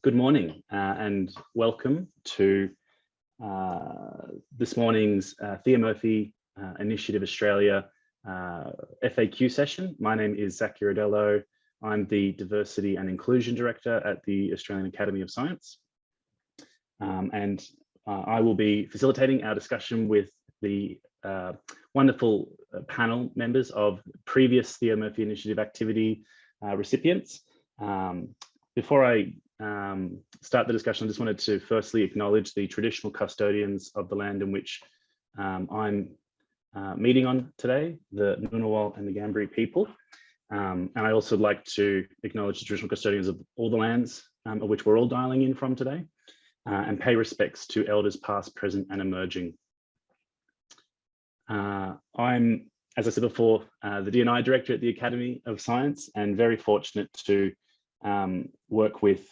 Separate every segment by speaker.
Speaker 1: Good morning and welcome to this morning's Theo Murphy Initiative Australia FAQ session. My name is Zach Uridello. I'm the Diversity and Inclusion Director at the Australian Academy of Science. I will be facilitating our discussion with the wonderful panel members of previous Theo Murphy Initiative activity recipients. Before I start the discussion, I just wanted to firstly acknowledge the traditional custodians of the land in which I'm meeting on today, the Ngunnawal and the Ngambri people. And I also like to acknowledge the traditional custodians of all the lands of which we're all dialing in from today, and pay respects to elders past, present and emerging. I'm, as I said before, the D&I Director at the Academy of Science, and very fortunate to work with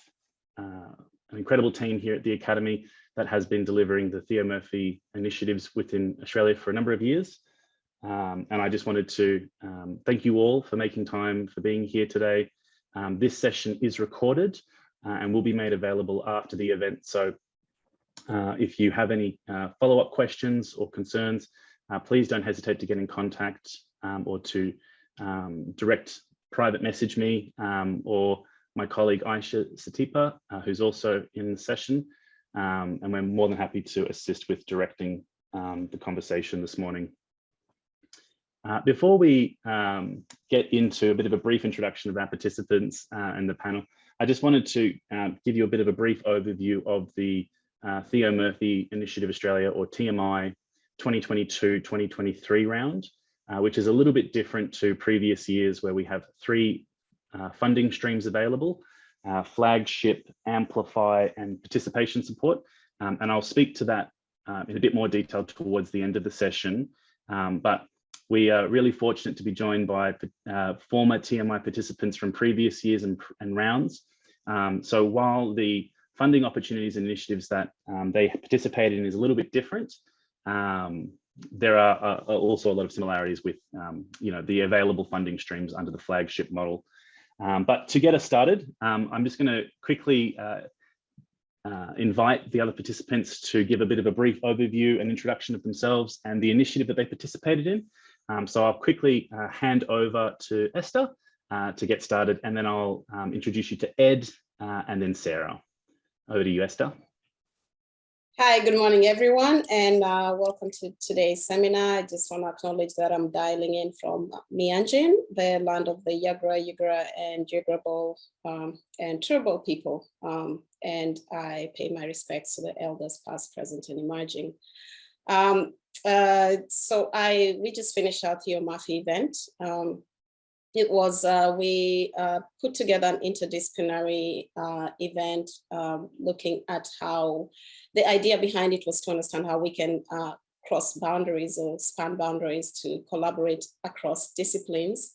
Speaker 1: an incredible team here at the Academy that has been delivering the Theo Murphy initiatives within Australia for a number of years. And I just wanted to thank you all for making time for being here today. This session is recorded and will be made available after the event. So if you have any follow-up questions or concerns, please don't hesitate to get in contact or to direct private message me or my colleague Aisha Satipa, who's also in the session, and we're more than happy to assist with directing the conversation this morning. Before we get into a bit of a brief introduction of our participants and the panel, I just wanted to give you a bit of a brief overview of the Theo Murphy Initiative Australia, or TMI 2022-2023 round, which is a little bit different to previous years where we have three funding streams available: flagship, amplify and participation support. And I'll speak to that in a bit more detail towards the end of the session. But we are really fortunate to be joined by former TMI participants from previous years and rounds. So while the funding opportunities and initiatives that they participate in is a little bit different, there are also a lot of similarities with the available funding streams under the flagship model. But to get us started, I'm just going to quickly invite the other participants to give a bit of a brief overview and introduction of themselves and the initiative that they participated in. So I'll quickly hand over to Esther to get started, and then I'll introduce you to Ed and then Sarah. Over to you, Esther.
Speaker 2: Hi, good morning, everyone, and welcome to today's seminar. I just want to acknowledge that I'm dialing in from Mianjin, the land of the Yagra, Yugra, and Yugrabal and Turrbal people. And I pay my respects to the elders past, present, and emerging. So we just finished our Theo Murphy event. It was, we put together an interdisciplinary event looking at how the idea behind it was to understand how we can cross boundaries or span boundaries to collaborate across disciplines,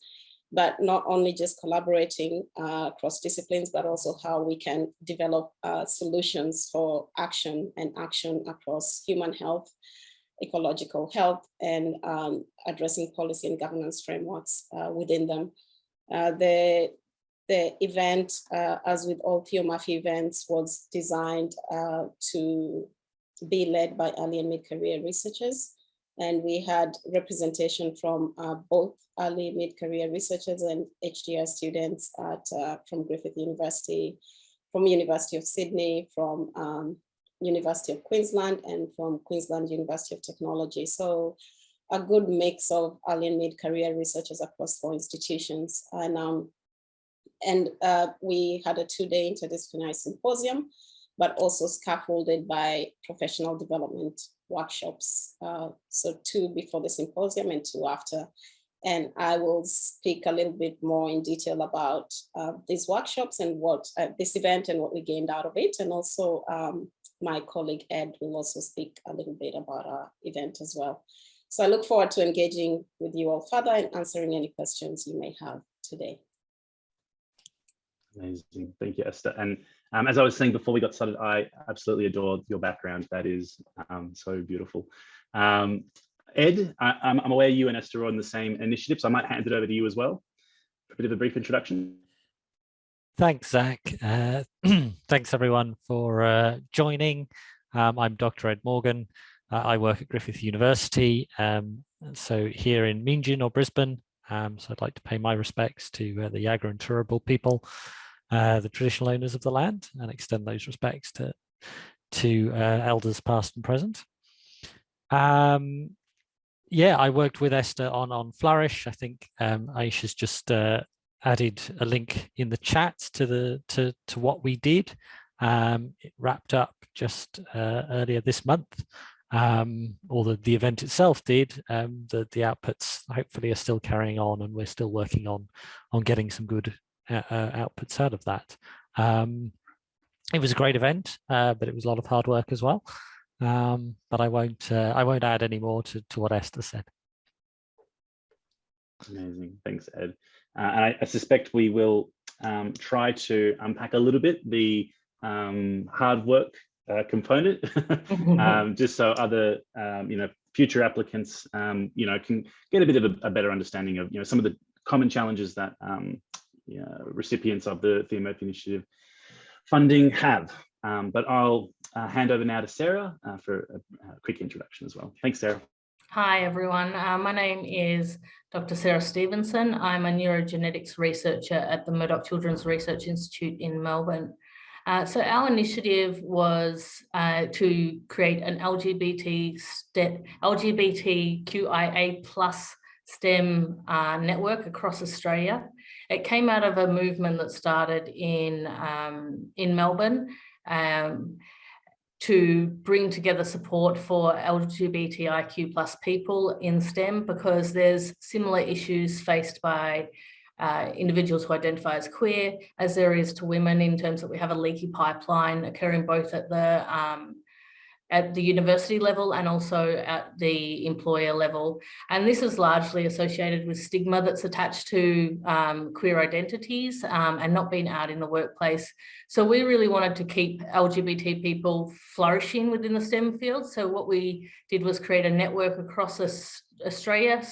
Speaker 2: but not only just collaborating across disciplines, but also how we can develop solutions for action and action across human health, ecological health, and addressing policy and governance frameworks within them. The event, as with all Theo Murphy events, was designed to be led by early and mid-career researchers. And we had representation from both early mid-career researchers and HDR students from Griffith University, from University of Sydney, from University of Queensland, and from Queensland University of Technology. So a good mix of early and mid-career researchers across four institutions. And we had a two-day interdisciplinary symposium, but also scaffolded by professional development workshops. So two before the symposium and two after. And I will speak a little bit more in detail about these workshops and what this event and what we gained out of it. And also my colleague Ed will also speak a little bit about our event as well. So I look forward to engaging with you all further and answering any questions you may have today.
Speaker 1: Amazing, thank you, Esther. And as I was saying before we got started, I absolutely adore your background. That is so beautiful. Ed, I'm aware you and Esther are on the same initiative, so I might hand it over to you as well for a bit of a brief introduction.
Speaker 3: Thanks, Zach. Thanks, everyone, for joining. I'm Dr. Ed Morgan. I work at Griffith University, so here in Meanjin or Brisbane. So I'd like to pay my respects to the Yagra and Turrbal people, the traditional owners of the land, and extend those respects to elders past and present. Yeah, I worked with Esther on Flourish. I think Aisha's just added a link in the chat to what we did. It wrapped up just earlier this month, or the event itself did. The outputs hopefully are still carrying on, and we're still working on getting some good outputs out of that. It was a great event, but it was a lot of hard work as well. But I won't add any more to what Esther said.
Speaker 1: Amazing, thanks, Ed. And I suspect we will try to unpack a little bit the hard work component, just so other future applicants can get a bit of a better understanding of some of the common challenges that recipients of the Theo Murphy Initiative funding have. But I'll hand over now to Sarah for a quick introduction as well. Thanks, Sarah.
Speaker 4: Hi, everyone. My name is Dr. Sarah Stevenson. I'm a neurogenetics researcher at the Murdoch Children's Research Institute in Melbourne. So our initiative was to create an LGBTQIA+ STEM network across Australia. It came out of a movement that started in Melbourne to bring together support for LGBTIQ+ people in STEM, because there's similar issues faced by individuals who identify as queer as there is to women, in terms that we have a leaky pipeline occurring both at the university level and also at the employer level. And this is largely associated with stigma that's attached to queer identities and not being out in the workplace. So we really wanted to keep LGBT people flourishing within the STEM field. So what we did was create a network across Australia,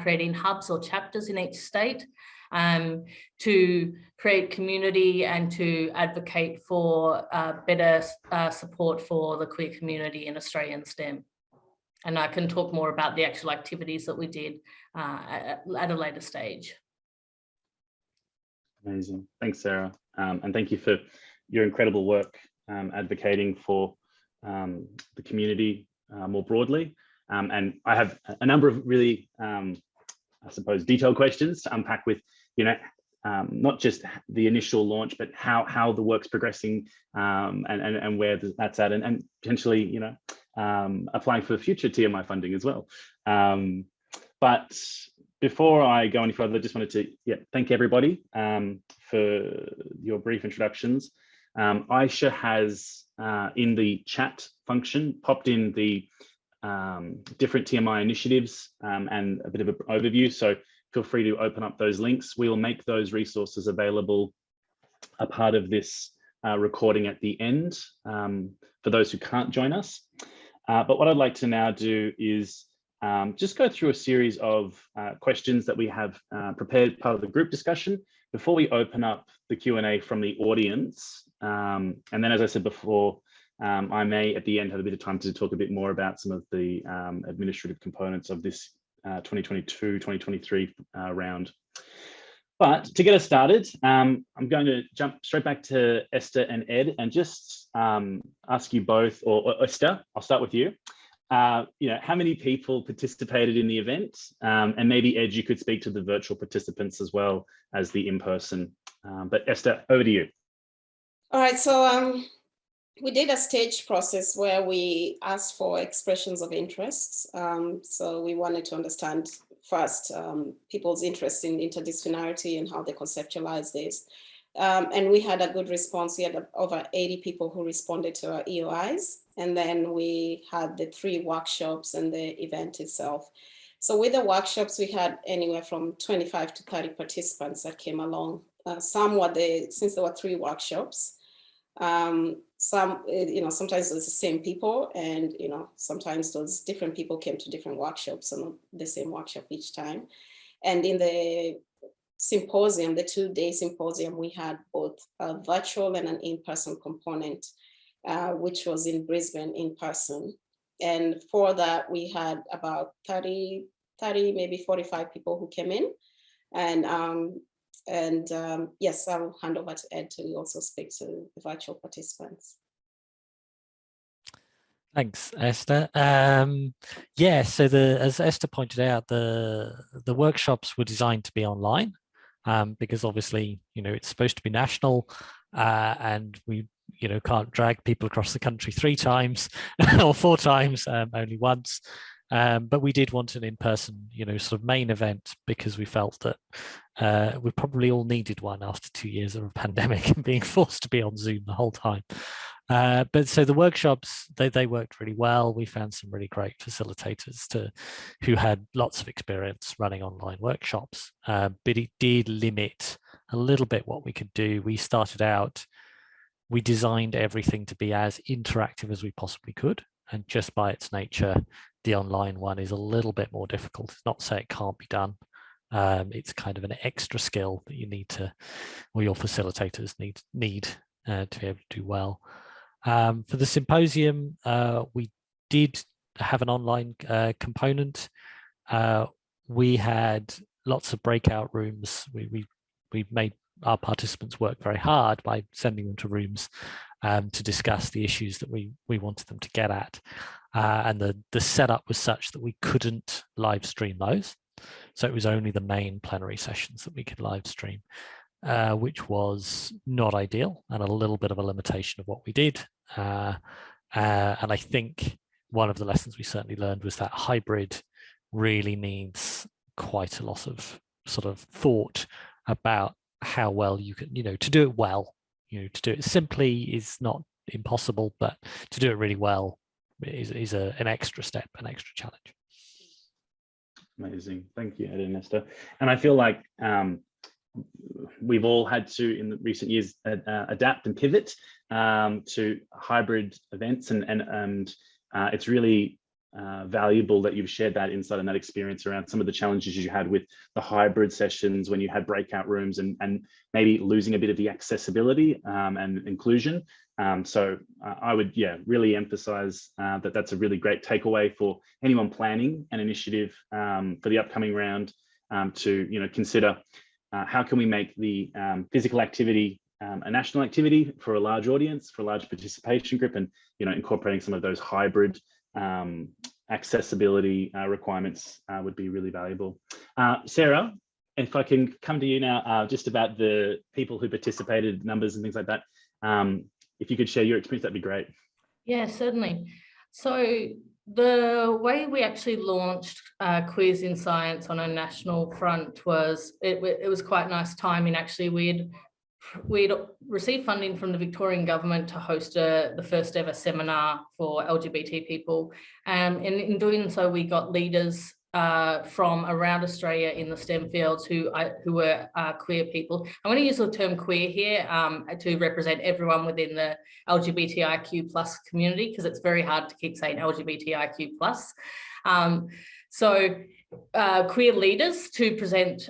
Speaker 4: creating hubs or chapters in each state, to create community and to advocate for better support for the queer community in Australian STEM. And I can talk more about the actual activities that we did at a later stage.
Speaker 1: Amazing. Thanks, Sarah. And thank you for your incredible work advocating for the community more broadly. And I have a number of really, I suppose, detailed questions to unpack with, not just the initial launch, but how the work's progressing and where that's at, and potentially, applying for future TMI funding as well. But before I go any further, I just wanted to thank everybody for your brief introductions. Aisha has, in the chat function, popped in the different TMI initiatives and a bit of an overview. So feel free to open up those links. We will make those resources available, a part of this recording at the end for those who can't join us. But what I'd like to now do is just go through a series of questions that we have prepared, part of the group discussion, before we open up the Q&A from the audience. And then, as I said before, I may at the end have a bit of time to talk a bit more about some of the administrative components of this 2022-2023 round. But to get us started, I'm going to jump straight back to Esther and Ed and just ask you both, or Esther, I'll start with you. How many people participated in the event? And maybe, Ed, you could speak to the virtual participants as well as the in-person. But Esther, over to you.
Speaker 2: All right, so we did a stage process where we asked for expressions of interests. So we wanted to understand first people's interest in interdisciplinarity and how they conceptualize this. And we had a good response. We had over 80 people who responded to our EOIs. And then we had the 3 workshops and the event itself. So with the workshops, we had anywhere from 25 to 30 participants that came along. Some were since there were 3 workshops, sometimes it was the same people, and sometimes those different people came to different workshops, and not the same workshop each time. And in the symposium, the 2-day symposium, we had both a virtual and an in-person component, which was in Brisbane in person. And for that, we had about 30, maybe 45 people who came in. And yes, I'll hand over to Ed to also speak to the virtual participants.
Speaker 3: Thanks, Esther. Yeah, so as Esther pointed out, the workshops were designed to be online because obviously, it's supposed to be national and we, can't drag people across the country 3 times or 4 times, only once. But we did want an in-person, sort of main event because we felt that we probably all needed one after 2 years of a pandemic and being forced to be on Zoom the whole time. But so the workshops, they worked really well. We found some really great facilitators who had lots of experience running online workshops, but it did limit a little bit what we could do. We started out, we designed everything to be as interactive as we possibly could. And just by its nature, the online one is a little bit more difficult. It's not to say it can't be done. It's kind of an extra skill that you need to, or your facilitators need to be able to do well. For the symposium, we did have an online component. We had lots of breakout rooms. We made our participants work very hard by sending them to rooms to discuss the issues that we wanted them to get at. And the setup was such that we couldn't live stream those. So it was only the main plenary sessions that we could live stream, which was not ideal and a little bit of a limitation of what we did. And I think one of the lessons we certainly learned was that hybrid really needs quite a lot of sort of thought about how well you can, to do it well, to do it simply is not impossible, but to do it really well is an extra step, an extra challenge.
Speaker 1: Amazing. Thank you, Ed and Esther. And I feel like we've all had to, in the recent years, adapt and pivot to hybrid events, and it's really valuable that you've shared that insight and that experience around some of the challenges you had with the hybrid sessions when you had breakout rooms and maybe losing a bit of the accessibility and inclusion. So I would, really emphasize that that's a really great takeaway for anyone planning an initiative for the upcoming round to, consider how can we make the physical activity a national activity for a large audience, for a large participation group, and, incorporating some of those hybrid accessibility requirements would be really valuable. Sarah, if I can come to you now, just about the people who participated, numbers and things like that. If you could share your experience, that'd be great.
Speaker 4: Yeah, certainly. So the way we actually launched QueersInScience on a national front was, it was quite nice timing. Actually, we'd received funding from the Victorian government to host the first ever seminar for LGBT people. And in doing so, we got leaders from around Australia in the STEM fields who were queer people. I'm going to use the term queer here to represent everyone within the LGBTIQ plus community, because it's very hard to keep saying LGBTIQ plus. So queer leaders to present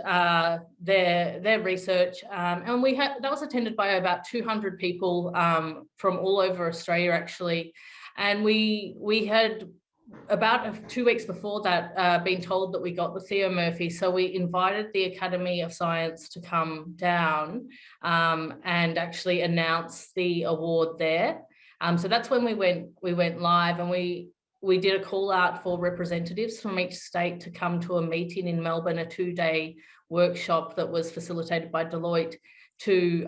Speaker 4: their research, and that was attended by about 200 people from all over Australia, actually. And we had about 2 weeks before that been told that we got the Theo Murphy, so we invited the Academy of Science to come down and actually announce the award there. So that's when we went live, and we did a call out for representatives from each state to come to a meeting in Melbourne, a 2-day workshop that was facilitated by Deloitte to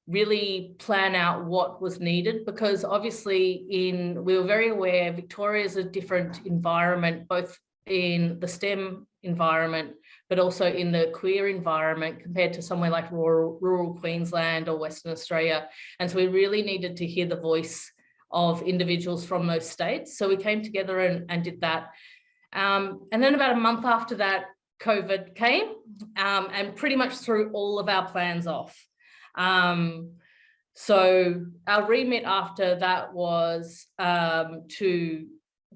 Speaker 4: really plan out what was needed, because obviously we were very aware Victoria is a different environment, both in the STEM environment, but also in the queer environment compared to somewhere like rural Queensland or Western Australia. And so we really needed to hear the voice of individuals from those states. So we came together and did that. And then about a month after that, COVID came and pretty much threw all of our plans off. So our remit after that was to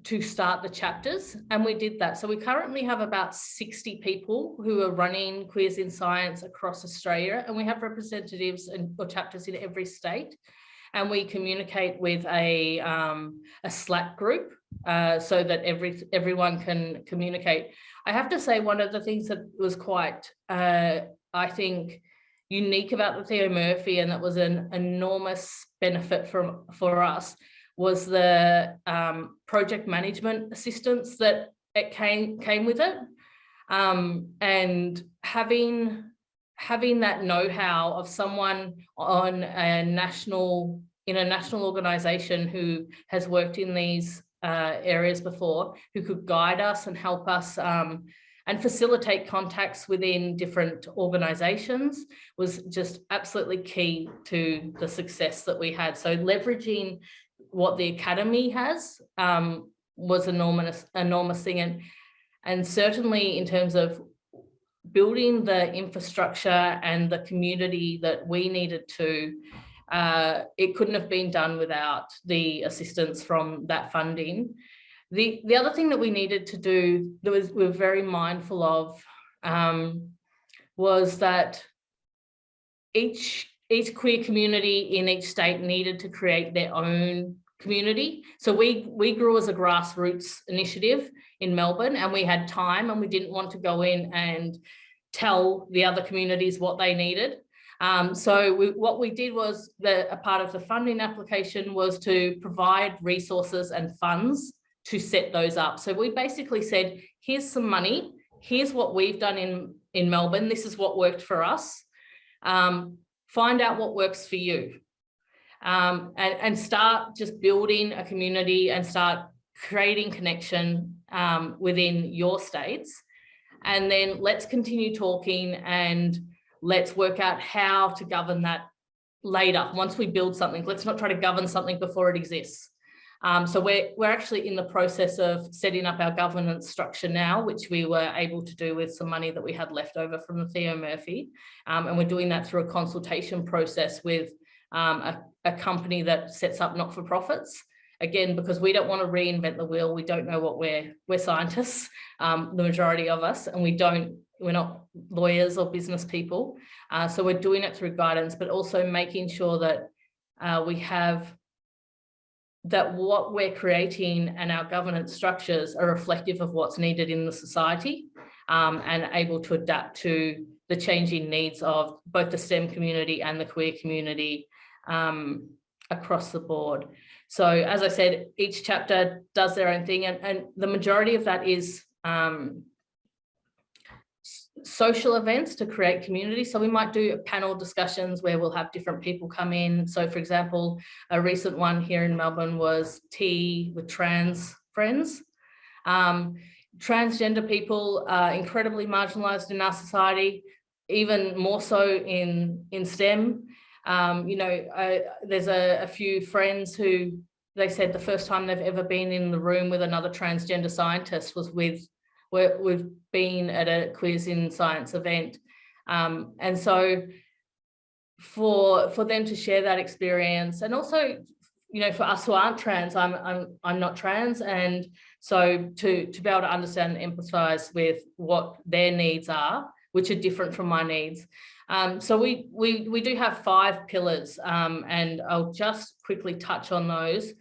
Speaker 4: to start the chapters, and we did that. So we currently have about 60 people who are running Queers in Science across Australia, and we have representatives or chapters in every state. And we communicate with a Slack group so that everyone can communicate. I have to say, one of the things that was quite, I think, unique about the Theo Murphy, and that was an enormous benefit for us, was the project management assistance that it came with it, and having that know-how of someone in a national organisation who has worked in these areas before, who could guide us and help us and facilitate contacts within different organisations, was just absolutely key to the success that we had. So leveraging what the Academy has was enormous thing, and certainly in terms of building the infrastructure and the community that we needed to, it couldn't have been done without the assistance from that funding. The other thing that we needed to do that we're very mindful of was that each queer community in each state needed to create their own community. So we grew as a grassroots initiative in Melbourne, and we had time, and we didn't want to go in and tell the other communities what they needed. So what we did was, a part of the funding application was to provide resources and funds to set those up. So we basically said, here's some money, here's what we've done in Melbourne, this is what worked for us. Find out what works for you. And start just building a community and start creating connection within your states. And then let's continue talking, and let's work out how to govern that later. Once we build something, let's not try to govern something before it exists. So we're actually in the process of setting up our governance structure now, which we were able to do with some money that we had left over from the Theo Murphy. And we're doing that through a consultation process with a company that sets up not-for-profits. Again, because we don't want to reinvent the wheel. We don't know what we're scientists, the majority of us, and we're not lawyers or business people. So we're doing it through guidance, but also making sure that we have that what we're creating and our governance structures are reflective of what's needed in the society, and able to adapt to the changing needs of both the STEM community and the queer community across the board. So as I said, each chapter does their own thing, and the majority of that is social events to create community. So we might do panel discussions where we'll have different people come in. So for example, a recent one here in Melbourne was tea with trans friends. Transgender people are incredibly marginalised in our society, even more so in STEM. There's a few friends who they said the first time they've ever been in the room with another transgender scientist was where we've been at a Queers in Science event. And so for them to share that experience, and also, for us who aren't trans, I'm not trans, and so to be able to understand and empathise with what their needs are, which are different from my needs. So we do have 5 pillars, and I'll just quickly touch on those.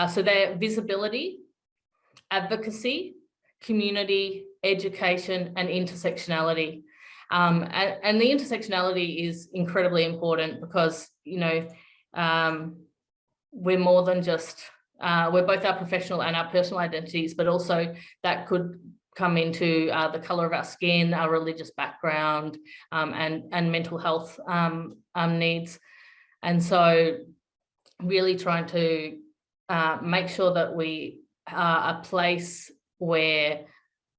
Speaker 4: So they're visibility, advocacy, community, education, and intersectionality. And the intersectionality is incredibly important because, we're more than just, we're both our professional and our personal identities, but also that could come into the colour of our skin, our religious background, and mental health needs. And so really trying to make sure that we are a place where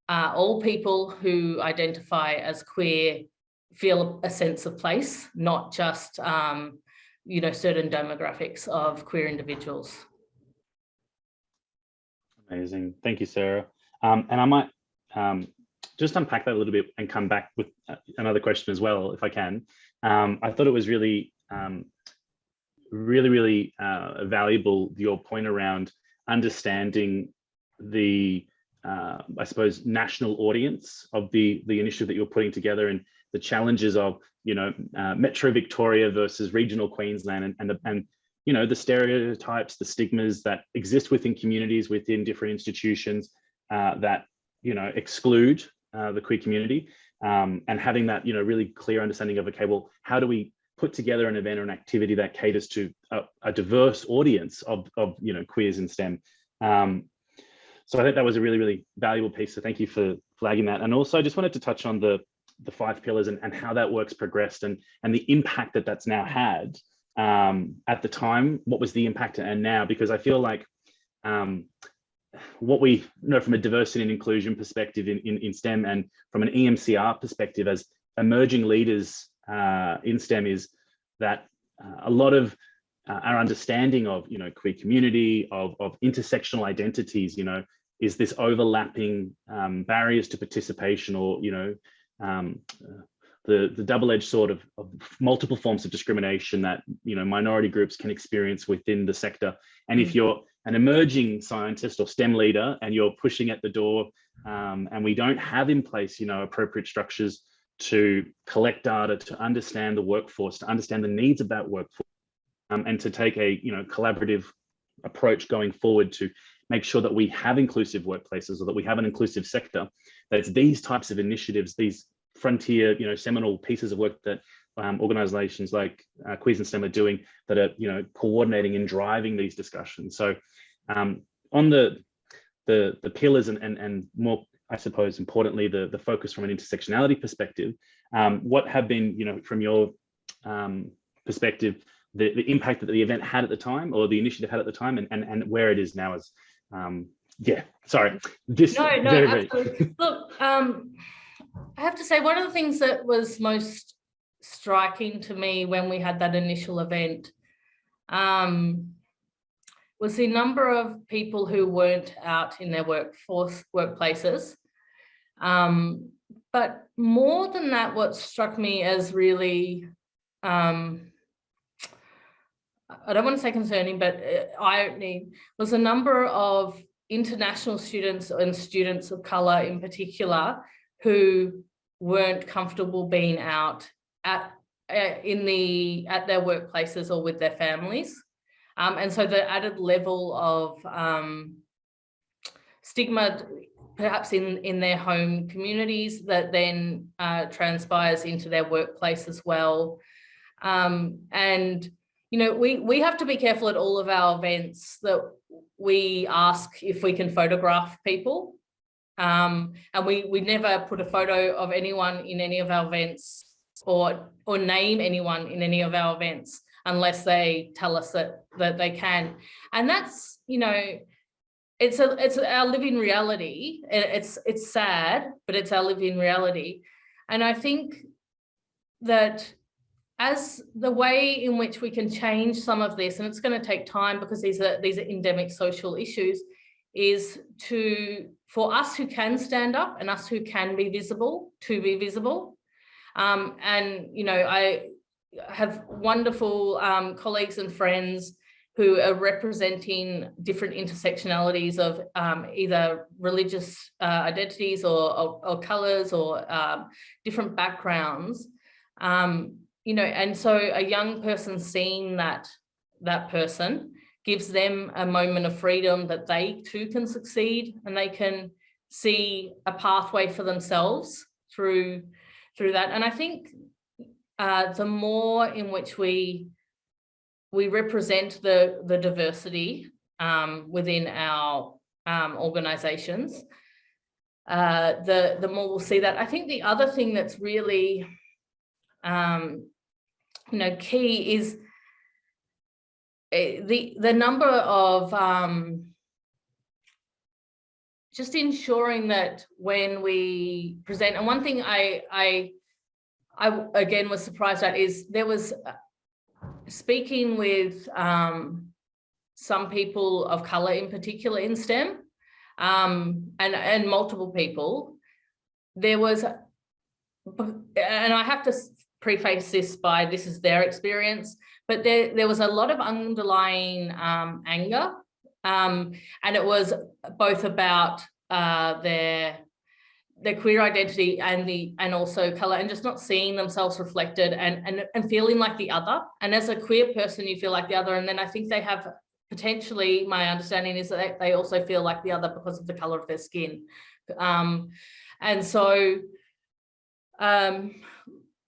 Speaker 4: all people who identify as queer feel a sense of place, not just, certain demographics of queer individuals.
Speaker 1: Amazing. Thank you, Sarah. And I might just unpack that a little bit and come back with another question as well, if I can. I thought it was really, really valuable, your point around understanding the I suppose national audience of the initiative that you're putting together, and the challenges of Metro Victoria versus regional Queensland, and the stereotypes, the stigmas that exist within communities, within different institutions that exclude the queer community, and having that really clear understanding of, okay, well, how do we put together an event or an activity that caters to a diverse audience of queers in STEM. So I think that was a really, really valuable piece. So thank you for flagging that. And also I just wanted to touch on the 5 pillars and how that work's progressed and the impact that that's now had. At the time, what was the impact and now? Because I feel like what we know from a diversity and inclusion perspective in STEM, and from an EMCR perspective as emerging leaders in STEM, is that a lot of our understanding of queer community, of intersectional identities, is this overlapping barriers to participation, or the double-edged sword of multiple forms of discrimination that minority groups can experience within the sector. And if you're an emerging scientist or STEM leader and you're pushing at the door, and we don't have in place appropriate structures to collect data, to understand the workforce, to understand the needs of that workforce, and to take a collaborative approach going forward to make sure that we have inclusive workplaces, or that we have an inclusive sector, that it's these types of initiatives, these frontier, seminal pieces of work that organizations like Queers in STEM are doing, that are coordinating and driving these discussions. So on the pillars and more, I suppose, importantly, the focus from an intersectionality perspective, what have been, from your perspective, the impact that the event had at the time, or the initiative had at the time, and where it is now as, yeah, sorry.
Speaker 4: Absolutely. Look, I have to say, one of the things that was most striking to me when we had that initial event was the number of people who weren't out in their workplaces. But more than that, what struck me as really, I don't want to say concerning, but eye-opening, was the number of international students and students of colour in particular who weren't comfortable being out at their workplaces or with their families. And so the added level of stigma, perhaps in their home communities, that then transpires into their workplace as well. And we have to be careful at all of our events that we ask if we can photograph people. And we never put a photo of anyone in any of our events, or name anyone in any of our events, unless they tell us that they can. And that's, it's our living reality. It's sad, but it's our living reality. And I think that as the way in which we can change some of this, and it's going to take time because these are endemic social issues, is for us who can stand up and us who can be visible, to be visible. And I have wonderful colleagues and friends who are representing different intersectionalities of either religious identities or colours, or different backgrounds. And so a young person seeing that person gives them a moment of freedom, that they too can succeed, and they can see a pathway for themselves through that. And I think the more in which we represent the diversity within our organisations, the more we'll see that. I think the other thing that's really key is the number of just ensuring that when we present, and one thing I again was surprised at is there was speaking with some people of colour in particular in STEM, and multiple people, there was, and I have to preface this by this is their experience, but there was a lot of underlying anger And it was both about their queer identity and also colour, and just not seeing themselves reflected and feeling like the other. And as a queer person, you feel like the other. And then I think they have potentially, my understanding is that they also feel like the other because of the colour of their skin. And so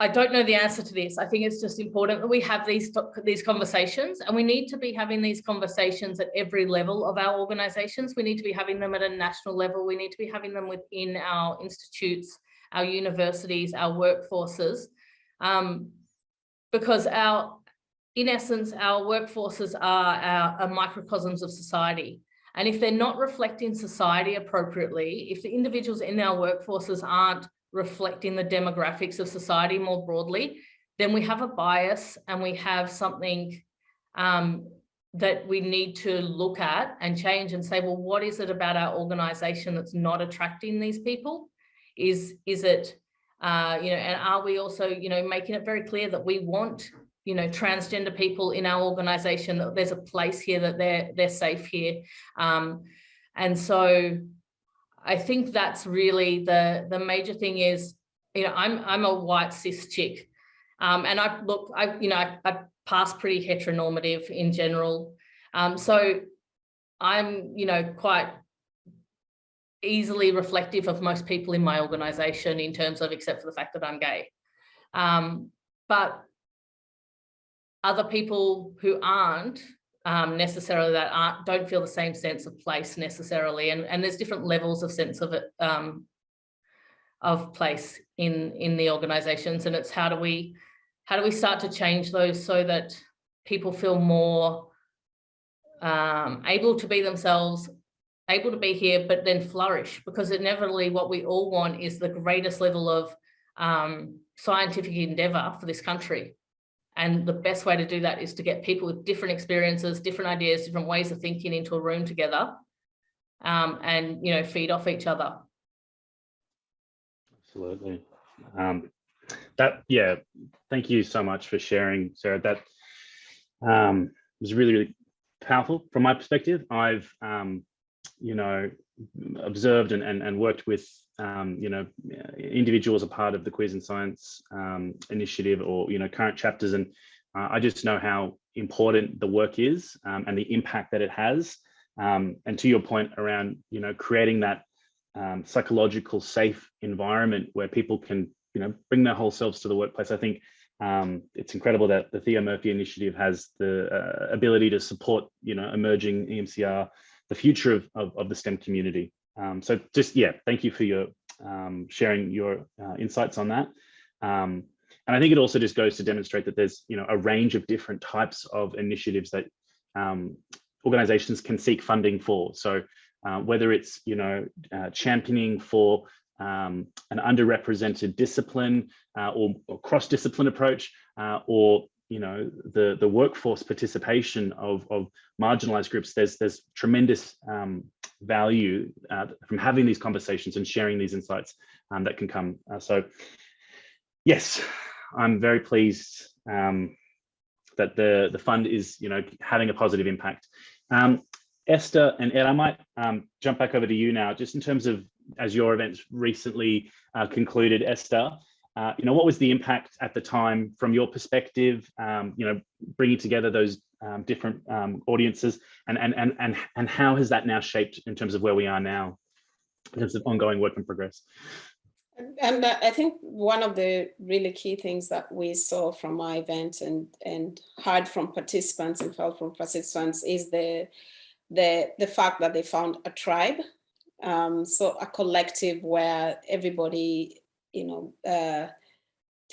Speaker 4: I don't know the answer to this. I think it's just important that we have these conversations, and we need to be having these conversations at every level of our organisations. We need to be having them at a national level. We need to be having them within our institutes, our universities, our workforces, because in essence, our workforces are microcosms of society. And if they're not reflecting society appropriately, if the individuals in our workforces aren't reflecting the demographics of society more broadly, then we have a bias and we have something that we need to look at and change and say, well, what is it about our organisation that's not attracting these people? Is it, and are we also, making it very clear that we want, transgender people in our organisation, that there's a place here, that they're safe here. And so I think that's really the major thing is, I'm a white cis chick, and I pass pretty heteronormative in general. So I'm, quite easily reflective of most people in my organisation in terms of, except for the fact that I'm gay. But other people who aren't necessarily don't feel the same sense of place necessarily, and there's different levels of sense of it of place in the organizations, and it's how do we start to change those so that people feel more able to be themselves, able to be here, but then flourish, because inevitably what we all want is the greatest level of scientific endeavour for this country. And the best way to do that is to get people with different experiences, different ideas, different ways of thinking into a room together, and feed off each other.
Speaker 1: Absolutely. Thank you so much for sharing, Sarah. That was really, really powerful from my perspective. I've observed and worked with individuals a part of the Queers in Science initiative, or current chapters, and I just know how important the work is and the impact that it has. And to your point around creating that psychological safe environment where people can bring their whole selves to the workplace. I think it's incredible that the Theo Murphy Initiative has the ability to support emerging EMCR, the future of the STEM community. So just, thank you for your sharing your insights on that. And I think it also just goes to demonstrate that there's a range of different types of initiatives that organizations can seek funding for. So whether it's championing for an underrepresented discipline or cross-discipline approach, or the workforce participation of marginalized groups, there's tremendous value from having these conversations and sharing these insights that can come. So yes, I'm very pleased that the fund is having a positive impact. Esther and Ed, I might jump back over to you now, just in terms of, as your events recently concluded, Esther, what was the impact at the time from your perspective, bringing together those different audiences, and how has that now shaped in terms of where we are now in terms of ongoing work in progress?
Speaker 2: And I think one of the really key things that we saw from my event and heard from participants and felt from participants is the fact that they found a tribe, so a collective where everybody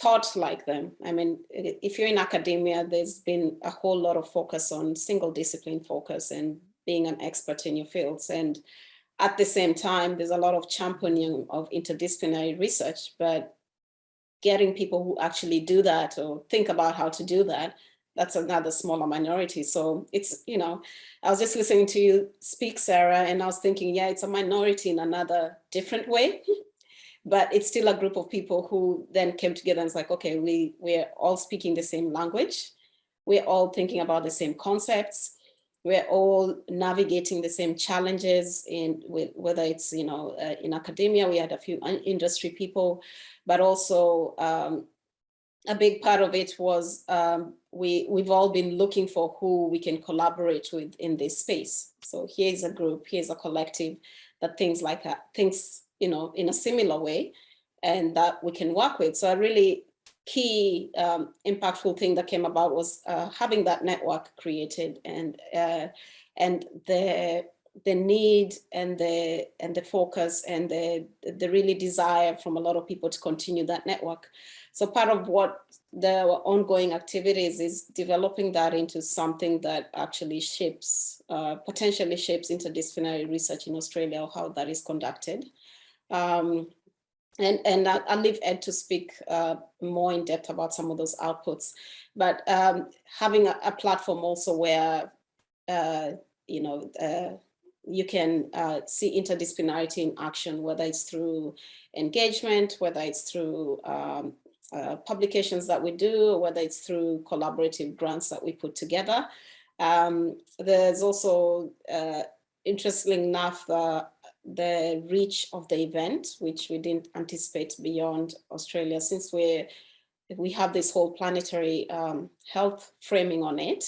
Speaker 2: thought like them. I mean, if you're in academia, there's been a whole lot of focus on single discipline focus and being an expert in your fields. And at the same time, there's a lot of championing of interdisciplinary research, but getting people who actually do that or think about how to do that, that's another smaller minority. So it's, I was just listening to you speak, Sarah, and I was thinking, it's a minority in another different way. But it's still a group of people who then came together and it's like, okay, we're all speaking the same language. We're all thinking about the same concepts. we're all navigating the same challenges whether it's, in academia. We had a few industry people, but also a big part of it was we've all been looking for who we can collaborate with in this space. So here's a group, here's a collective that thinks in a similar way and that we can work with. So a really key impactful thing that came about was having that network created, and the need and the focus and the really desire from a lot of people to continue that network. So part of what the ongoing activities is developing that into something that actually potentially shapes interdisciplinary research in Australia, or how that is conducted. And I'll leave Ed to speak more in depth about some of those outputs. But having a platform also where, you can see interdisciplinarity in action, whether it's through engagement, whether it's through publications that we do, or whether it's through collaborative grants that we put together. There's also, interestingly enough, the reach of the event, which we didn't anticipate beyond Australia, since we have this whole planetary health framing on it.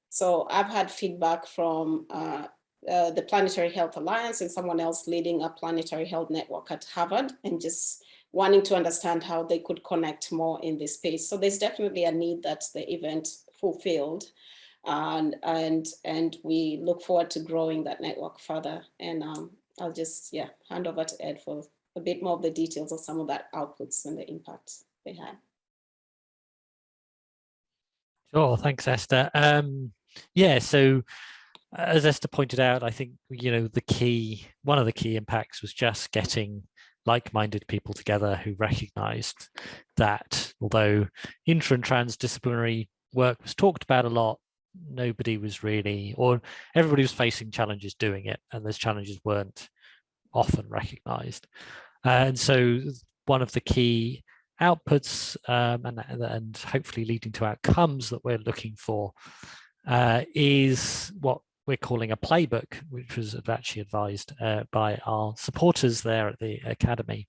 Speaker 2: So I've had feedback from the Planetary Health Alliance and someone else leading a planetary health network at Harvard, and just wanting to understand how they could connect more in this space. So there's definitely a need that the event fulfilled. And we look forward to growing that network further. And I'll just hand over to Ed for a bit more of the details of some of that outputs and the impact they had.
Speaker 3: Sure, thanks, Esther. So as Esther pointed out, I think one of the key impacts was just getting like-minded people together who recognised that although inter and transdisciplinary work was talked about a lot, nobody was really, or everybody was facing challenges doing it, and those challenges weren't often recognized. And so one of the key outputs and hopefully leading to outcomes that we're looking for is what we're calling a playbook, which was actually advised by our supporters there at the Academy,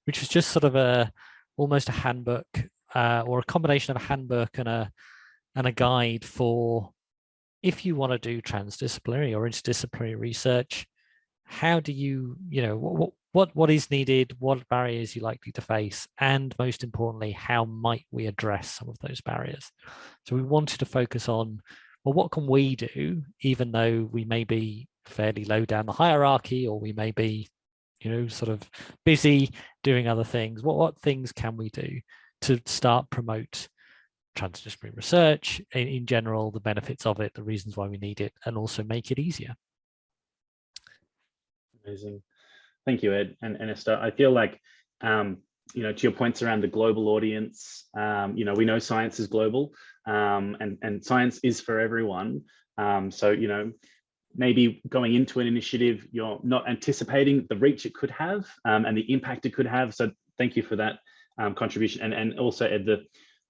Speaker 3: which was just sort of almost a handbook or a combination of a handbook and a guide for, if you want to do transdisciplinary or interdisciplinary research, how do you, what is needed, what barriers you're likely to face, and most importantly, how might we address some of those barriers? So we wanted to focus on, well, what can we do, even though we may be fairly low down the hierarchy, or we may be, sort of busy doing other things. What things can we do to start promote transdisciplinary research in general, the benefits of it, the reasons why we need it, and also make it easier?
Speaker 1: Amazing. Thank you, Ed and Esther. I feel like, to your points around the global audience, we know science is global, and science is for everyone. So, maybe going into an initiative, you're not anticipating the reach it could have and the impact it could have. So thank you for that contribution. And also, Ed, the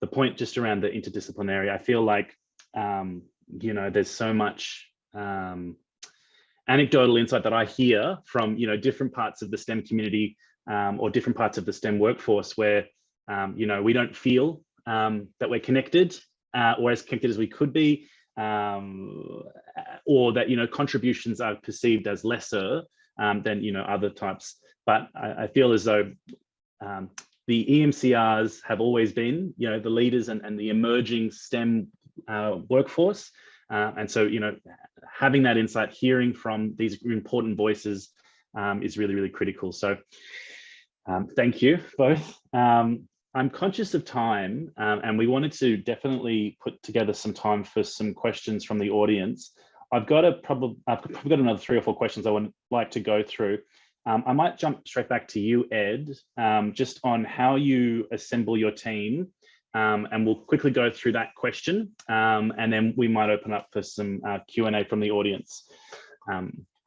Speaker 1: point just around the interdisciplinary, I feel like, there's so much anecdotal insight that I hear from, different parts of the STEM community or different parts of the STEM workforce where, we don't feel that we're connected or as connected as we could be, or that, contributions are perceived as lesser than, other types. But I feel as though the EMCRs have always been, the leaders and the emerging STEM workforce. And so, having that insight, hearing from these important voices is really, really critical. So thank you both. I'm conscious of time, and we wanted to definitely put together some time for some questions from the audience. I've probably got another 3 or 4 questions I would like to go through. I might jump straight back to you, Ed, just on how you assemble your team, and we'll quickly go through that question, and then we might open up for some Q&A from the audience.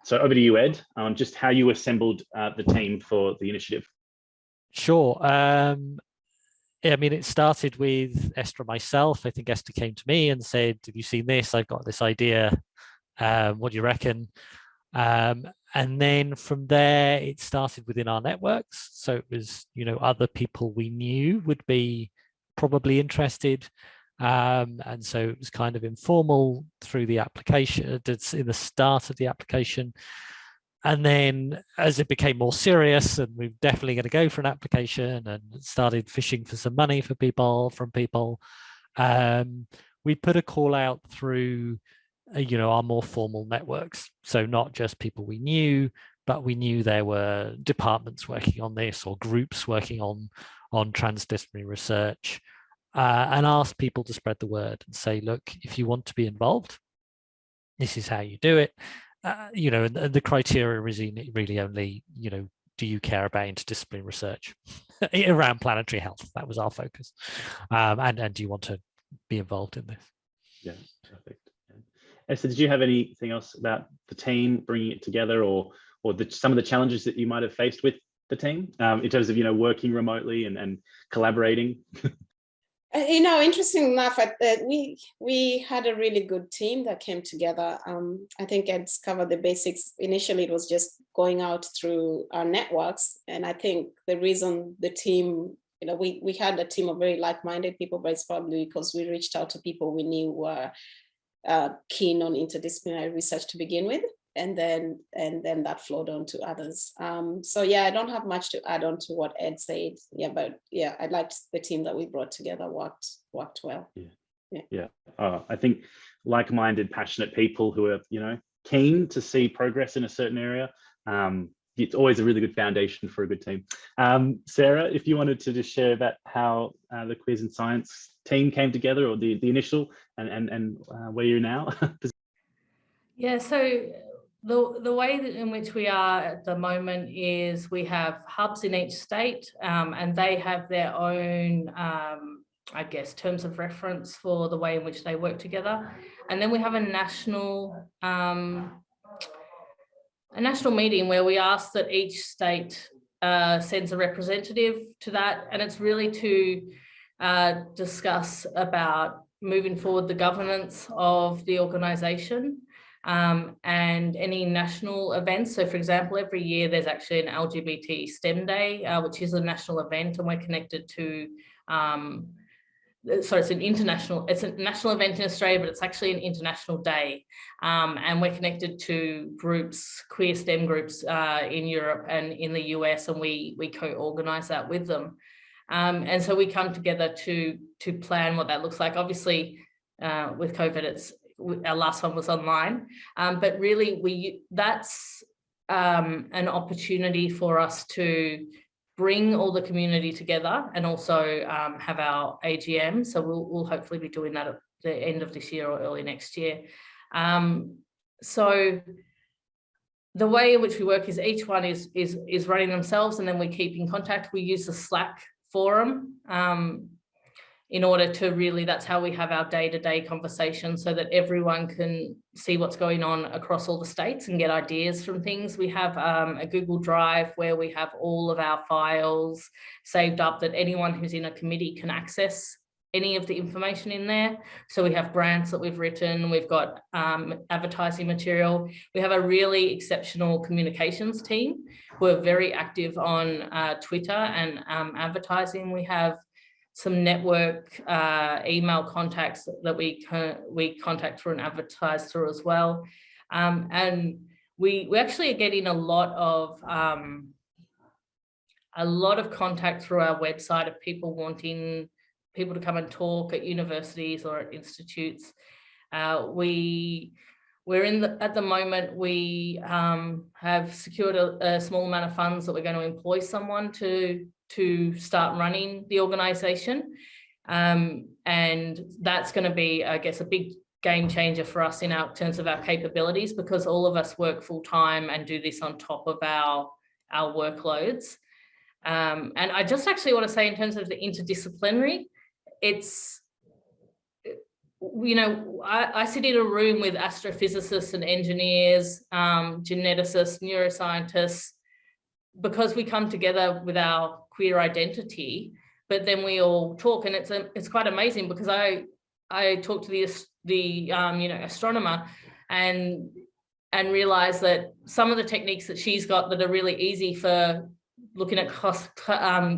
Speaker 1: So over to you, Ed, on just how you assembled the team for the initiative.
Speaker 3: Sure. I mean, it started with Esther and myself. I think Esther came to me and said, have you seen this? I've got this idea. What do you reckon? And then from there, it started within our networks. So it was, other people we knew would be probably interested. And so it was kind of informal through the application, it's in the start of the application. And then as it became more serious and we're definitely going to go for an application and started fishing for some money from people, we put a call out through, our more formal networks. So not just people we knew, but we knew there were departments working on this or groups working on transdisciplinary research, and asked people to spread the word and say, look, if you want to be involved, this is how you do it. And the criteria is really only, do you care about interdisciplinary research around planetary health? That was our focus. And do you want to be involved in this?
Speaker 1: Yeah, perfect. Esther, did you have anything else about the team bringing it together, or some of the challenges that you might have faced with the team in terms of, working remotely and collaborating?
Speaker 2: Interesting enough, we had a really good team that came together. I think Ed's covered the basics. Initially, it was just going out through our networks. And I think the reason the team, we had a team of very like-minded people, but it's probably because we reached out to people we knew were keen on interdisciplinary research to begin with. And then that flowed on to others. So yeah, I don't have much to add on to what Ed said. Yeah, but yeah, I liked the team that we brought together worked well.
Speaker 1: Yeah. I think like-minded, passionate people who are, keen to see progress in a certain area. It's always a really good foundation for a good team. Sarah, if you wanted to just share about how the Queers in Science team came together, or the initial and where you're now.
Speaker 4: Yeah, so the way in which we are at the moment is we have hubs in each state, and they have their own, terms of reference for the way in which they work together. And then we have a national meeting where we ask that each state sends a representative to that, and it's really to discuss about moving forward the governance of the organisation. And any national events. So for example, every year there's actually an LGBT STEM Day, which is a national event, and we're connected to, it's a national event in Australia, but it's actually an international day. And we're connected to groups, queer STEM groups in Europe and in the US, and we co-organise that with them. And so we come together to plan what that looks like. Obviously, with COVID, our last one was online, but really that's an opportunity for us to bring all the community together and also have our AGM. So we'll hopefully be doing that at the end of this year or early next year. So the way in which we work is each one is running themselves, and then we keep in contact. We use the Slack forum in order to really, that's how we have our day-to-day conversations, so that everyone can see what's going on across all the states and get ideas from things. We have a Google Drive where we have all of our files saved up that anyone who's in a committee can access any of the information in there. So we have grants that we've written, we've got advertising material. We have a really exceptional communications team who are very active on Twitter and advertising. We have some network email contacts that we contact through and advertise through as well. And we actually are getting a lot of contact through our website of people wanting people to come and talk at universities or at institutes. At the moment, we have secured a small amount of funds that we're going to employ someone to start running the organisation. And that's going to be, I guess, a big game changer for us in terms of our capabilities, because all of us work full time and do this on top of our workloads. And I just actually want to say, in terms of the interdisciplinary, it's, I sit in a room with astrophysicists and engineers, geneticists, neuroscientists, because we come together with our queer identity. but then we all talk, and it's quite amazing because I talked to the astronomer and realize that some of the techniques that she's got that are really easy for looking at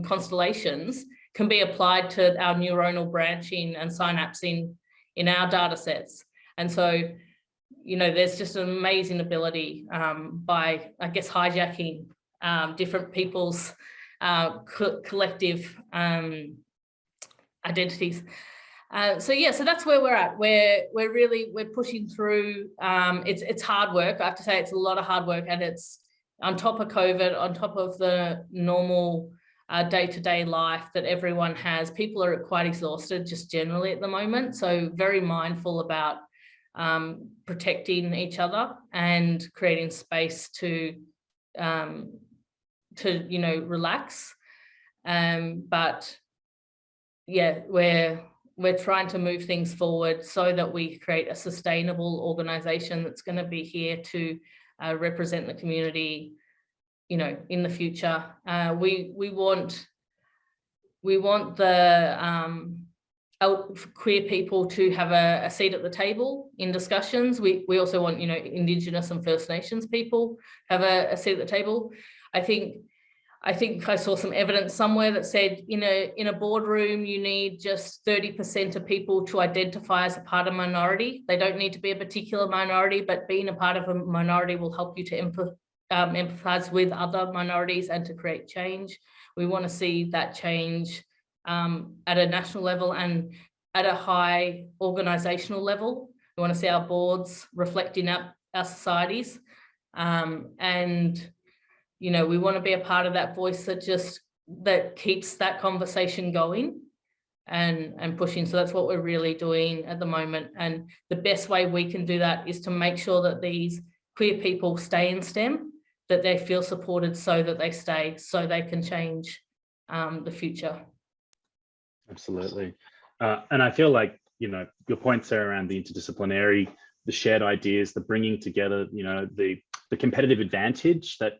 Speaker 4: constellations can be applied to our neuronal branching and synapsing in our data sets. And so, there's just an amazing ability by, I guess, hijacking different people's collective identities. So that's where we're at. We're pushing through. It's hard work. I have to say, it's a lot of hard work, and it's on top of COVID, on top of the normal day-to-day life that everyone has. People are quite exhausted just generally at the moment. So very mindful about protecting each other and creating space to relax. But yeah, we're trying to move things forward so that we create a sustainable organisation that's going to be here to represent the community, in the future. We want the queer people to have a seat at the table in discussions. We also want, Indigenous and First Nations people have a seat at the table. I think I saw some evidence somewhere that said in a boardroom, you need just 30% of people to identify as a part of a minority. They don't need to be a particular minority, but being a part of a minority will help you to empathize with other minorities and to create change. We want to see that change at a national level and at a high organizational level. We want to see our boards reflecting our societies, and we want to be a part of that voice that keeps that conversation going and pushing. So that's what we're really doing at the moment. And the best way we can do that is to make sure that these queer people stay in STEM, that they feel supported so that they stay, so they can change the future.
Speaker 1: Absolutely. And I feel like, your points are around the interdisciplinary, the shared ideas, the bringing together, the competitive advantage that,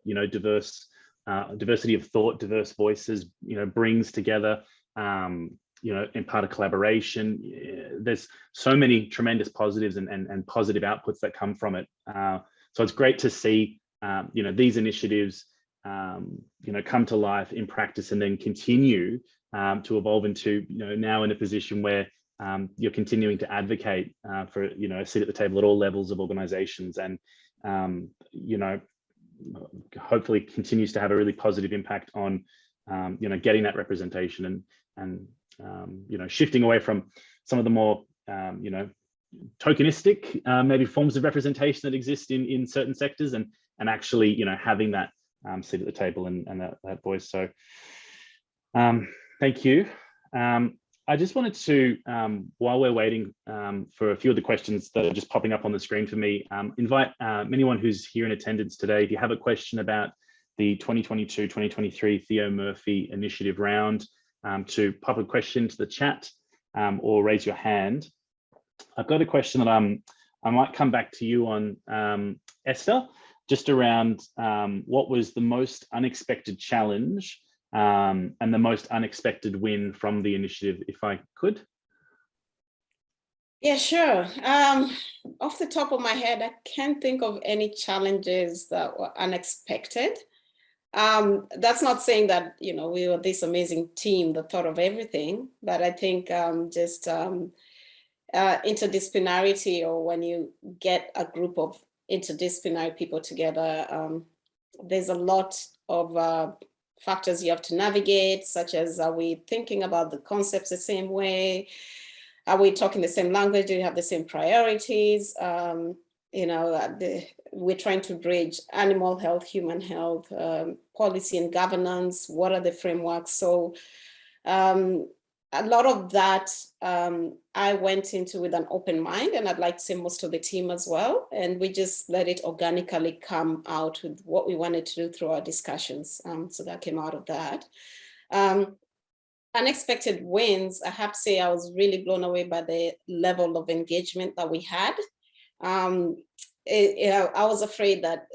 Speaker 1: diversity of thought, diverse voices, brings together, in part of collaboration. There's so many tremendous positives and positive outputs that come from it. So it's great to see, these initiatives, come to life in practice and then continue to evolve into, now in a position where you're continuing to advocate for, a seat at the table at all levels of organizations, and, hopefully continues to have a really positive impact on, getting that representation and shifting away from some of the more, tokenistic, maybe forms of representation that exist in certain sectors, and actually, having that seat at the table and that voice. So thank you. I just wanted to, while we're waiting for a few of the questions that are just popping up on the screen for me, invite anyone who's here in attendance today, if you have a question about the 2022-2023 Theo Murphy Initiative round, to pop a question to the chat or raise your hand. I've got a question that I might come back to you on, Esther, just around what was the most unexpected challenge and the most unexpected win from the initiative, if I could.
Speaker 2: Yeah, sure. Off the top of my head, I can't think of any challenges that were unexpected. That's not saying that, we were this amazing team that thought of everything, but I think just interdisciplinarity, or when you get a group of interdisciplinary people together, there's a lot of factors you have to navigate, such as, are we thinking about the concepts the same way? Are we talking the same language? Do we have the same priorities? We're trying to bridge animal health, human health, policy and governance. What are the frameworks? So a lot of that I went into with an open mind, and I'd like to say most of the team as well. And we just let it organically come out with what we wanted to do through our discussions. So that came out of that. Unexpected wins, I have to say I was really blown away by the level of engagement that we had. I was afraid that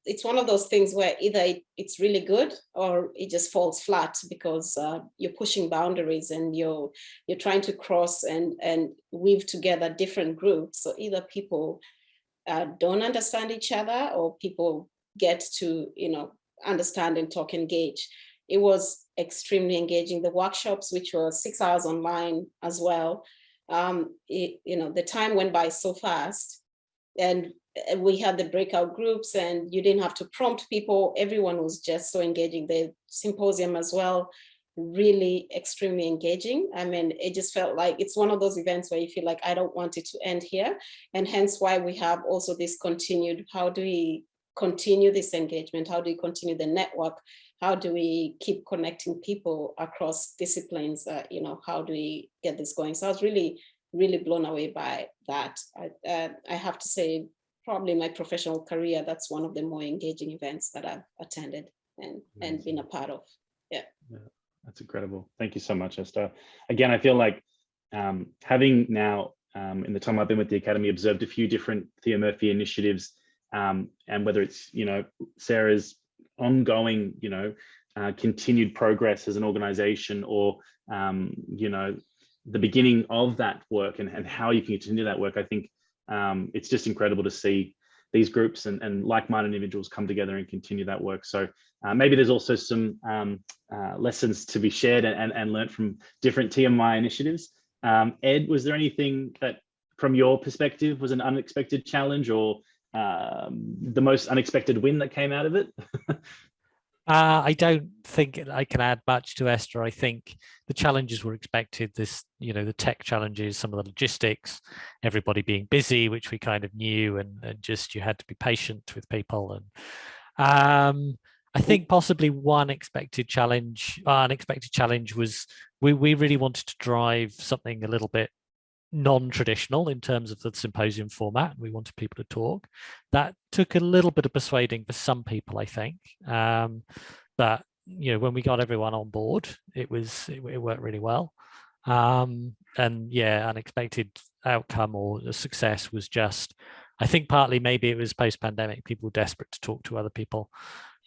Speaker 2: it's one of those things where either it's really good or it just falls flat, because you're pushing boundaries and you're trying to cross and weave together different groups. So either people don't understand each other, or people get to, understand and talk, engage. It was extremely engaging. The workshops, which were 6 hours online as well, the time went by so fast. And we had the breakout groups, and you didn't have to prompt people. Everyone was just so engaging. The symposium as well, really extremely engaging. I mean, it just felt like it's one of those events where you feel like, I don't want it to end here. And hence why we have also this continued, how do we continue this engagement? How do we continue the network? How do we keep connecting people across disciplines? How do we get this going? So I was really blown away by that. I have to say, probably in my professional career, that's one of the more engaging events that I've attended and been a part of. Yeah,
Speaker 1: that's incredible. Thank you so much, Esther. Again, I feel like having now, in the time I've been with the Academy, observed a few different Theo Murphy initiatives, and whether it's, Sarah's ongoing, continued progress as an organization, or, the beginning of that work and how you can continue that work. I think it's just incredible to see these groups and like-minded individuals come together and continue that work. So maybe there's also some lessons to be shared and learned from different TMI initiatives. Ed, was there anything that, from your perspective, was an unexpected challenge, or the most unexpected win that came out of it?
Speaker 3: I don't think I can add much to Esther. I think the challenges were expected. The tech challenges, some of the logistics, everybody being busy, which we kind of knew, and just you had to be patient with people. And I think possibly one unexpected challenge was we really wanted to drive something a little bit non-traditional in terms of the symposium format. We wanted people to talk. That took a little bit of persuading for some people, I think. But when we got everyone on board, it worked really well. And yeah, unexpected outcome or the success was just, I think partly maybe it was post-pandemic, people were desperate to talk to other people,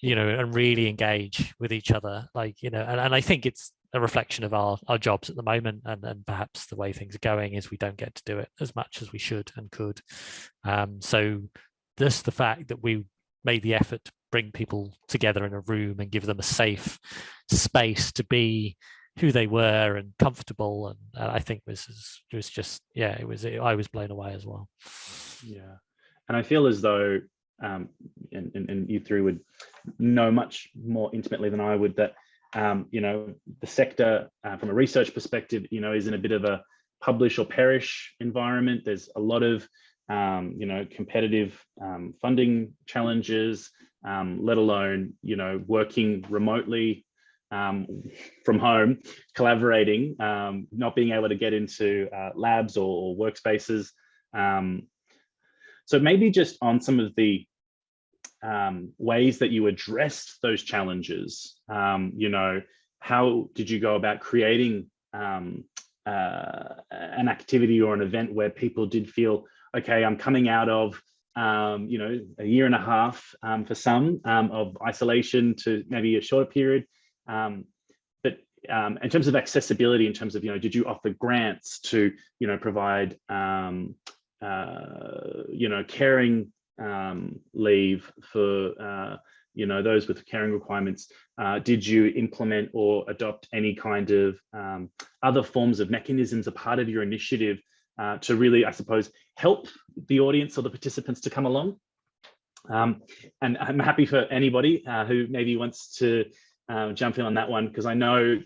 Speaker 3: and really engage with each other, and I think it's a reflection of our jobs at the moment, and perhaps the way things are going is we don't get to do it as much as we should and could. So just the fact that we made the effort to bring people together in a room and give them a safe space to be who they were and comfortable, and I think was just, I was blown away as well.
Speaker 1: Yeah, and I feel as though and you three would know much more intimately than I would, that the sector from a research perspective, is in a bit of a publish or perish environment. There's a lot of competitive funding challenges, let alone working remotely from home, collaborating, not being able to get into labs or workspaces. So maybe just on some of the ways that you addressed those challenges, how did you go about creating an activity or an event where people did feel, okay, I'm coming out of a year and a half for some of isolation to maybe a shorter period, but in terms of accessibility, in terms of did you offer grants to provide caring leave for those with caring requirements? Did you implement or adopt any kind of other forms of mechanisms, a part of your initiative to really, I suppose, help the audience or the participants to come along? And I'm happy for anybody who maybe wants to jump in on that one, because I know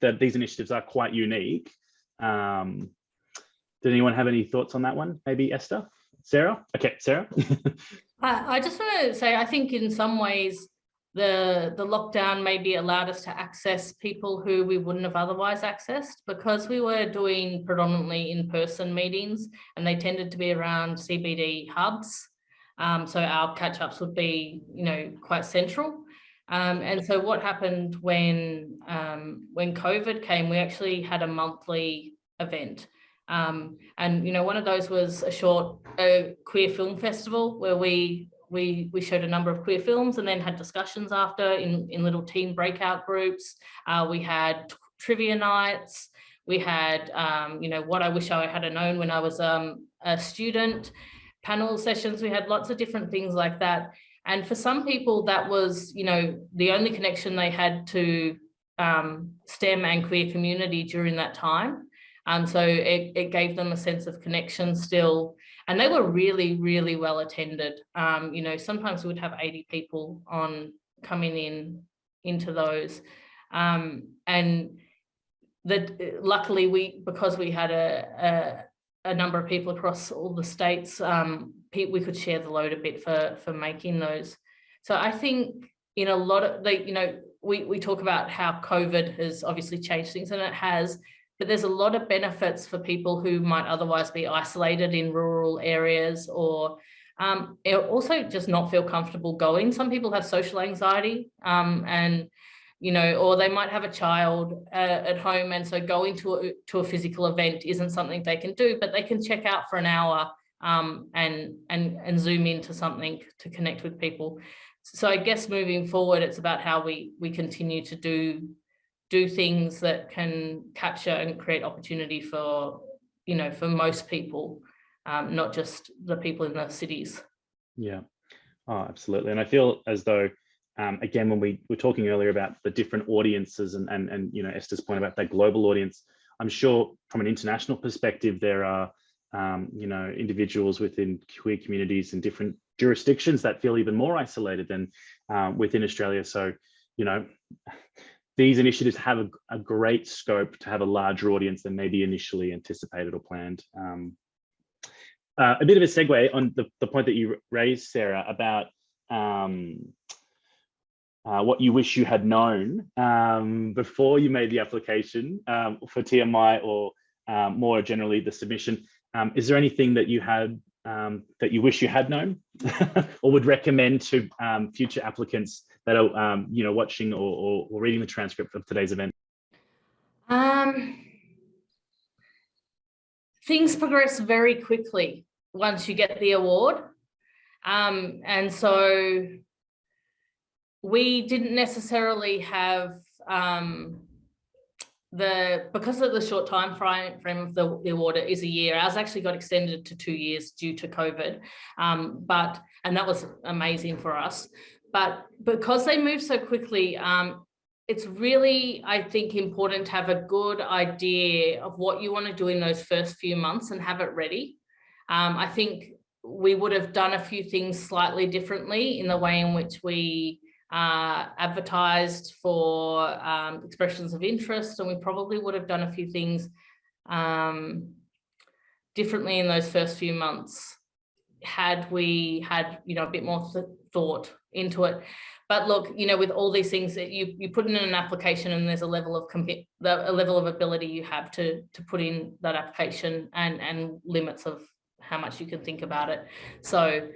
Speaker 1: that these initiatives are quite unique. Did anyone have any thoughts on that one? Maybe Esther? Sarah? Okay, Sarah.
Speaker 4: I just want to say, I think in some ways the lockdown maybe allowed us to access people who we wouldn't have otherwise accessed, because we were doing predominantly in-person meetings and they tended to be around CBD hubs. So our catch-ups would be, quite central. And so what happened when COVID came, we actually had a monthly event. And, you know, one of those was a queer film festival where we showed a number of queer films and then had discussions after in little team breakout groups. We had trivia nights. We had, you know, what I wish I had known when I was a student, panel sessions. We had lots of different things like that. And for some people, that was, you know, the only connection they had to STEM and queer community during that time. So it gave them a sense of connection still. And they were really, really well attended. You know, sometimes we would have 80 people coming into those. And that luckily because we had a number of people across all the states, we could share the load a bit for making those. So I think in a lot of you know, we talk about how COVID has obviously changed things, and it has, but there's a lot of benefits for people who might otherwise be isolated in rural areas, or also just not feel comfortable going. Some people have social anxiety, and you know, or they might have a child at home, and so going to a physical event isn't something they can do, but they can check out for an hour and zoom into something to connect with people. So I guess moving forward, it's about how we continue to do things that can capture and create opportunity for, you know, for most people, not just the people in the cities.
Speaker 1: Yeah, oh, absolutely. And I feel as though, again, when we were talking earlier about the different audiences and you know, Esther's point about that global audience, I'm sure from an international perspective, there are, you know, individuals within queer communities in different jurisdictions that feel even more isolated than within Australia. So, you know, these initiatives have a great scope to have a larger audience than maybe initially anticipated or planned. A bit of a segue on the point that you raised, Sarah, about what you wish you had known before you made the application for TMI, or more generally the submission. Is there anything that you had that you wish you had known or would recommend to future applicants that are you know, watching or reading the transcript of today's event?
Speaker 4: Things progress very quickly once you get the award. And so we didn't necessarily have because of the short time frame of the award, it is a year. Ours actually got extended to 2 years due to COVID, and that was amazing for us. But because they moved so quickly, it's really, I think, important to have a good idea of what you want to do in those first few months and have it ready. I think we would have done a few things slightly differently in the way in which we advertised for expressions of interest, and we probably would have done a few things differently in those first few months had we had, you know, a bit more thought into it. But look, you know, with all these things that you put in an application, and there's a level of ability you have to put in that application, and limits of how much you can think about it. So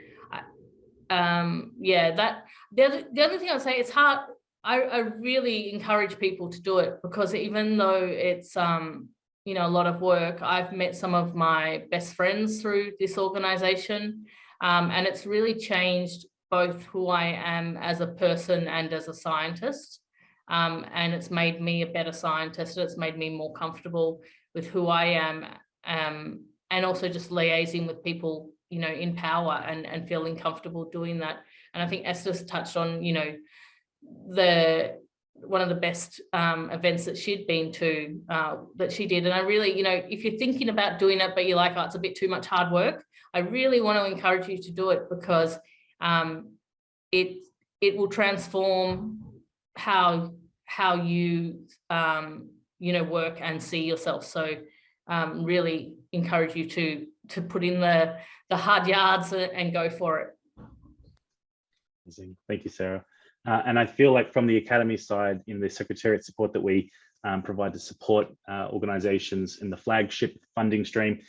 Speaker 4: yeah, the other thing I'd say, it's hard. I really encourage people to do it, because even though it's you know, a lot of work, I've met some of my best friends through this organization, and it's really changed both who I am as a person and as a scientist, and it's made me a better scientist. It's made me more comfortable with who I am, and also just liaising with people, you know, in power, and feeling comfortable doing that. And I think Esther's touched on, you know, one of the best events that she'd been to, that she did. And I really, you know, if you're thinking about doing it, but you're like, oh, it's a bit too much hard work, I really want to encourage you to do it, because it will transform how you you know, work and see yourself. So really encourage you to put in the hard yards and go for it.
Speaker 1: Amazing. Thank you, Sarah. And I feel like from the Academy side, in the Secretariat support that we provide to support organisations in the flagship funding stream,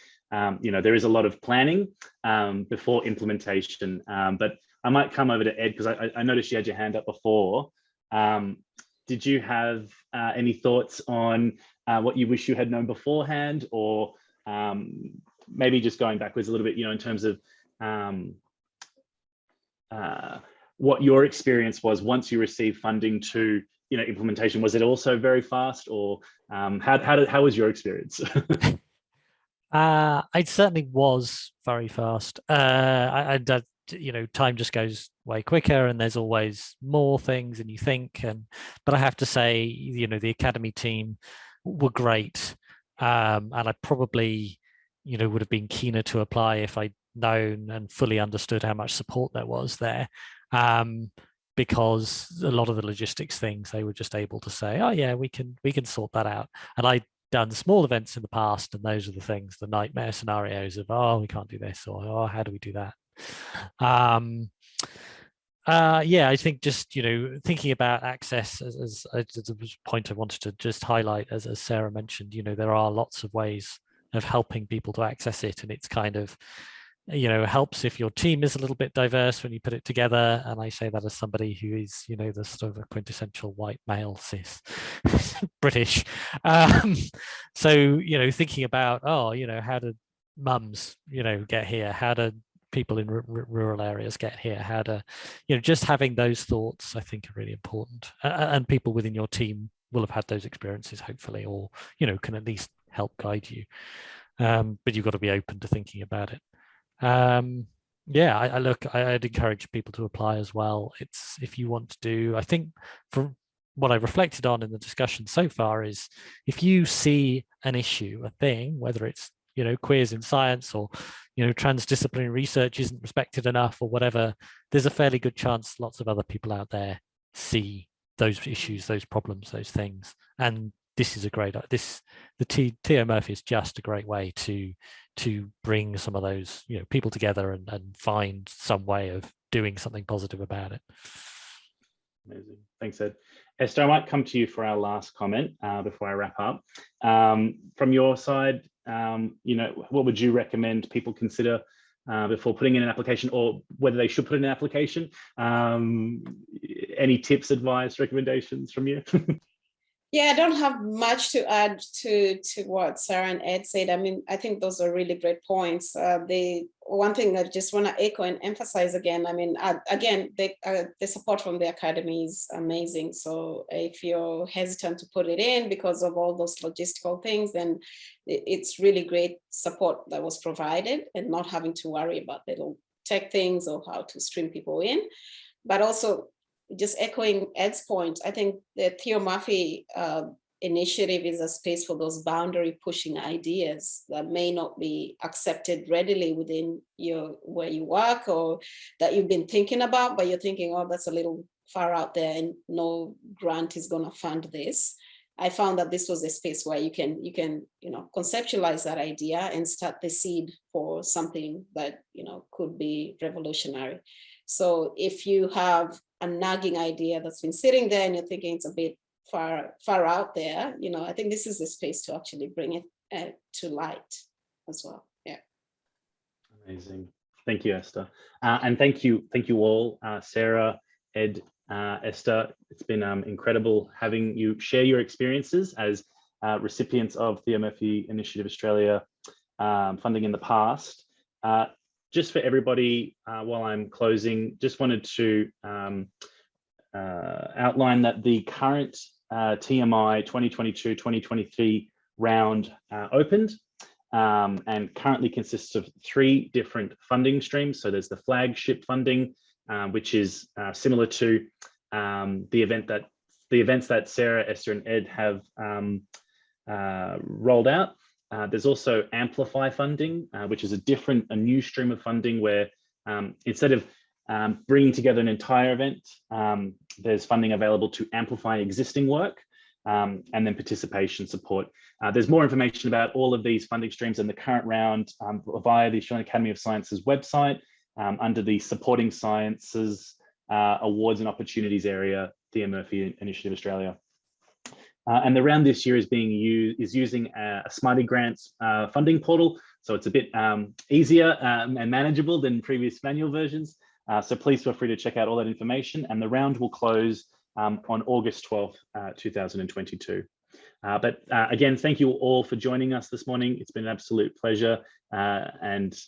Speaker 1: you know, there is a lot of planning before implementation. But I might come over to Ed, because I noticed you had your hand up before. Did you have any thoughts on what you wish you had known beforehand, or maybe just going backwards a little bit, in terms of what your experience was once you received funding to, implementation. Was it also very fast, or how was your experience?
Speaker 3: It certainly was very fast. Time just goes way quicker, and there's always more things than you think. But I have to say, the Academy team were great, and I probably, would have been keener to apply if I'd known and fully understood how much support there was there. Because a lot of the logistics things, they were just able to say, oh yeah, we can sort that out. And I'd done small events in the past, and those are the things, the nightmare scenarios of, oh, we can't do this, or oh, how do we do that? Yeah, I think just, thinking about access as a point I wanted to just highlight, as Sarah mentioned, there are lots of ways of helping people to access it, and it's kind of, helps if your team is a little bit diverse when you put it together. And I say that as somebody who is, the sort of a quintessential white male cis British. So, thinking about, how do mums, get here? How do people in rural areas get here? How to, just having those thoughts, I think, are really important. And people within your team will have had those experiences, hopefully, or, can at least help guide you. But you've got to be open to thinking about it. Yeah, I'd encourage people to apply as well. It's, if you want to do, I think from what I reflected on in the discussion so far is, if you see an issue, a thing, whether it's, queers in science, or, transdisciplinary research isn't respected enough, or whatever, there's a fairly good chance lots of other people out there see those issues, those problems, those things. And this is a great, the Theo Murphy is just a great way to bring some of those, people together and find some way of doing something positive about it.
Speaker 1: Amazing. Thanks, Ed. Esther, I might come to you for our last comment before I wrap up. From your side, what would you recommend people consider before putting in an application, or whether they should put in an application? Any tips, advice, recommendations from you?
Speaker 2: Yeah, I don't have much to add to what Sarah and Ed said. I mean, I think those are really great points. The one thing I just want to echo and emphasize again, I mean, again, the support from the Academy is amazing. So if you're hesitant to put it in because of all those logistical things, then it's really great support that was provided, and not having to worry about little tech things or how to stream people in. But also, just echoing Ed's point, I think the Theo Murphy Initiative is a space for those boundary pushing ideas that may not be accepted readily within where you work, or that you've been thinking about, but you're thinking, oh, that's a little far out there and no grant is going to fund this. I found that this was a space where you can conceptualize that idea and start the seed for something that could be revolutionary. So if you have a nagging idea that's been sitting there and you're thinking it's a bit far out there, I think this is the space to actually bring it to light as well. Yeah.
Speaker 1: Amazing. Thank you, Esther. And thank you all, Sarah, Ed, Esther. It's been incredible having you share your experiences as recipients of Theo Murphy Initiative Australia funding in the past. Just for everybody, while I'm closing, just wanted to outline that the current TMI 2022-2023 round opened and currently consists of 3 different funding streams. So there's the flagship funding, which is similar to the events that Sarah, Esther, and Ed have rolled out. There's also Amplify funding, which is a new stream of funding where instead of bringing together an entire event, there's funding available to amplify existing work and then participation support. There's more information about all of these funding streams in the current round via the Australian Academy of Sciences website under the Supporting Sciences Awards and Opportunities area, Theo Murphy Initiative Australia. And the round this year is using a Smarty Grants funding portal, so it's a bit easier and manageable than previous manual versions. So please feel free to check out all that information, and the round will close on August 12th, 2022. But again, thank you all for joining us this morning. It's been an absolute pleasure, and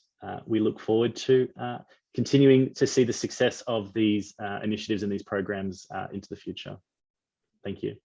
Speaker 1: we look forward to continuing to see the success of these initiatives and these programs into the future. Thank you.